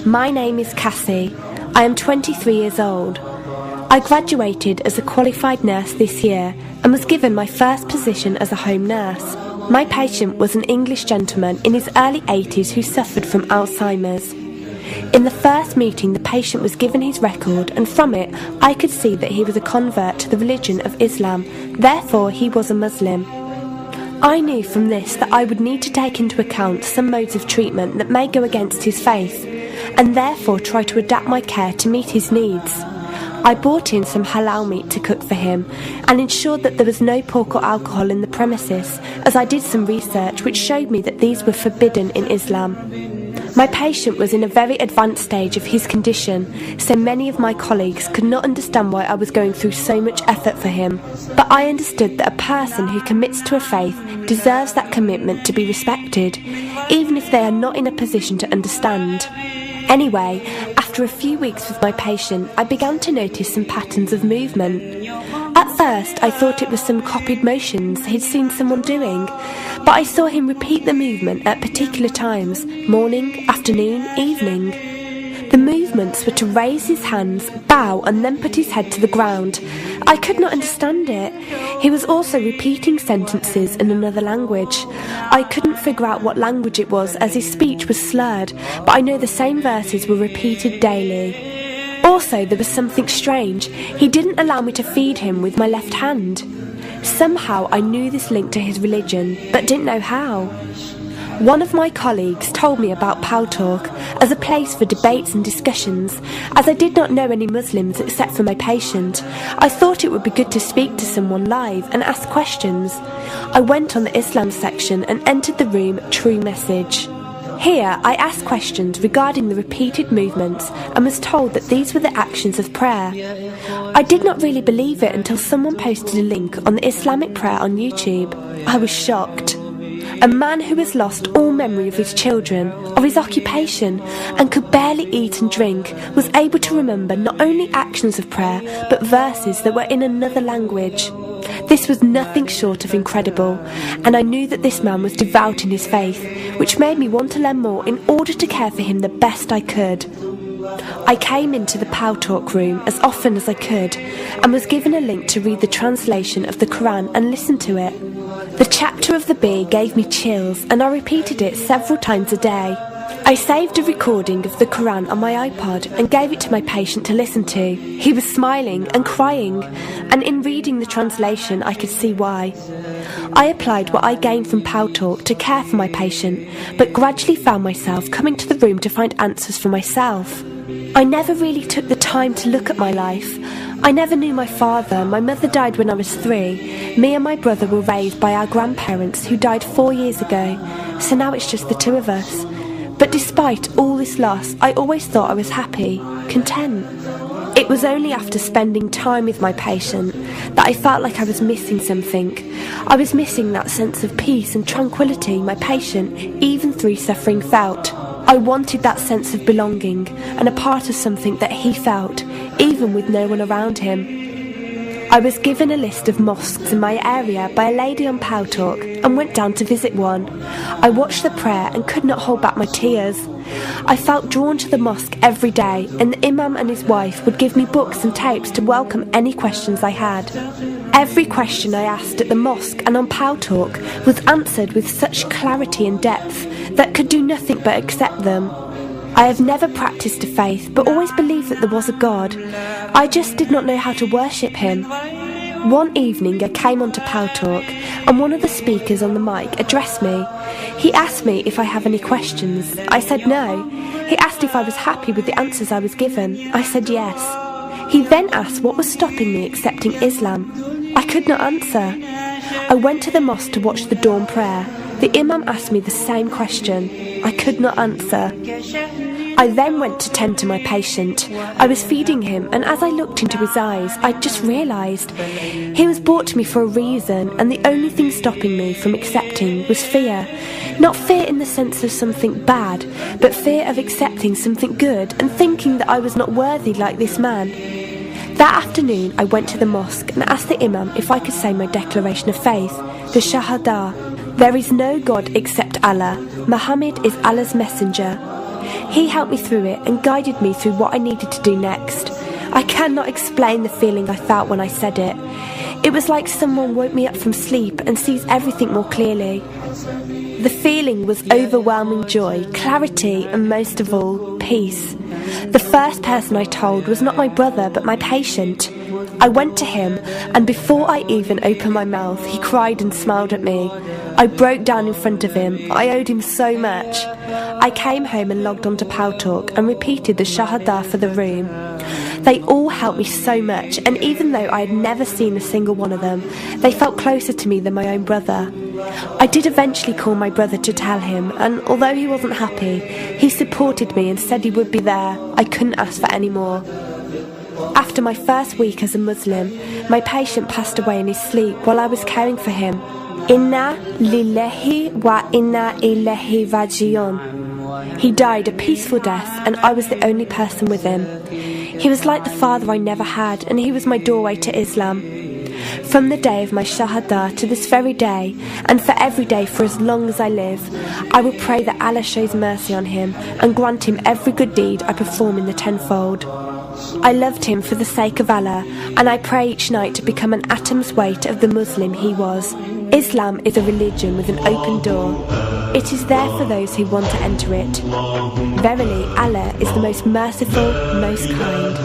My name is Cassie. I am 23 years old. I graduated as a qualified nurse this year and was given my first position as a home nurse. My patient was an English gentleman in his early 80s who suffered from Alzheimer's. In the first meeting, the patient was given his record, and from it I could see that he was a convert to the religion of Islam, therefore he was a Muslim. I knew from this that I would need to take into account some modes of treatment that may go against his faith, and therefore try to adapt my care to meet his needs. I bought in some halal meat to cook for him and ensured that there was no pork or alcohol in the premises, as I did some research which showed me that these were forbidden in Islam. My patient was in a very advanced stage of his condition, so many of my colleagues could not understand why I was going through so much effort for him. But I understood that a person who commits to a faith deserves that commitment to be respected, even if they are not in a position to understand. Anyway, after a few weeks with my patient, I began to notice some patterns of movement. At first, I thought it was some copied motions he'd seen someone doing, but I saw him repeat the movement at particular times, morning, afternoon, evening. The movements were to raise his hands, bow, and then put his head to the ground. I could not understand it. He was also repeating sentences in another language. I couldn't figure out what language it was, as his speech was slurred, but I know the same verses were repeated daily. Also, there was something strange. He didn't allow me to feed him with my left hand. Somehow I knew this linked to his religion, but didn't know how. One of my colleagues told me about Pal Talk as a place for debates and discussions. As I did not know any Muslims except for my patient, I thought it would be good to speak to someone live and ask questions. I went on the Islam section and entered the room True Message. Here I asked questions regarding the repeated movements and was told that these were the actions of prayer. I did not really believe it until someone posted a link on the Islamic prayer on YouTube. I was shocked. A man who has lost all memory of his children, of his occupation, and could barely eat and drink, was able to remember not only actions of prayer, but verses that were in another language. This was nothing short of incredible, and I knew that this man was devout in his faith, which made me want to learn more in order to care for him the best I could. I came into the Pal Talk room as often as I could, and was given a link to read the translation of the Quran and listen to it. The chapter of the bee gave me chills, and I repeated it several times a day. I saved a recording of the Quran on my iPod and gave it to my patient to listen to. He was smiling and crying, and in reading the translation I could see why. I applied what I gained from Pal Talk to care for my patient, but gradually found myself coming to the room to find answers for myself. I never really took the time to look at my life. I never knew my father. My mother died when I was 3. Me and my brother were raised by our grandparents who died 4 years ago, so now it's just the two of us. But despite all this loss, I always thought I was happy, content. It was only after spending time with my patient that I felt like I was missing something. I was missing that sense of peace and tranquility my patient, even through suffering, felt. I wanted that sense of belonging and a part of something that he felt, even with no one around him. I was given a list of mosques in my area by a lady on Pal Talk and went down to visit one. I watched the prayer and could not hold back my tears. I felt drawn to the mosque every day, and the imam and his wife would give me books and tapes to welcome any questions I had. Every question I asked at the mosque and on Pal Talk was answered with such clarity and depth that could do nothing but accept them. I have never practiced a faith, but always believed that there was a God. I just did not know how to worship him. One evening I came onto Pal Talk, and one of the speakers on the mic addressed me. He asked me if I have any questions. I said no. He asked if I was happy with the answers I was given. I said yes. He then asked what was stopping me accepting Islam. I could not answer. I went to the mosque to watch the dawn prayer. The imam asked me the same question. I could not answer. I then went to tend to my patient. I was feeding him, and as I looked into his eyes, I just realised he was brought to me for a reason, and the only thing stopping me from accepting was fear. Not fear in the sense of something bad, but fear of accepting something good and thinking that I was not worthy like this man. That afternoon I went to the mosque and asked the imam if I could say my declaration of faith, the Shahada. There is no God except Allah. Muhammad is Allah's messenger. He helped me through it and guided me through what I needed to do next. I cannot explain the feeling I felt when I said it. It was like someone woke me up from sleep and sees everything more clearly. The feeling was overwhelming joy, clarity, and most of all, peace. The first person I told was not my brother but my patient. I went to him, and before I even opened my mouth, he cried and smiled at me. I broke down in front of him. I owed him so much. I came home and logged onto Paltalk and repeated the Shahada for the room. They all helped me so much, and even though I had never seen a single one of them, they felt closer to me than my own brother. I did eventually call my brother to tell him, and although he wasn't happy, he supported me and said he would be there. I couldn't ask for any more. After my first week as a Muslim, my patient passed away in his sleep while I was caring for him. Inna lillahi wa inna ilaihi raji'un. He died a peaceful death, and I was the only person with him. He was like the father I never had, and he was my doorway to Islam. From the day of my Shahada to this very day, and for every day for as long as I live, I will pray that Allah shows mercy on him and grant him every good deed I perform in the tenfold. I loved him for the sake of Allah, and I pray each night to become an atom's weight of the Muslim he was. Islam is a religion with an open door. It is there for those who want to enter it. Verily, Allah is the most merciful, most kind.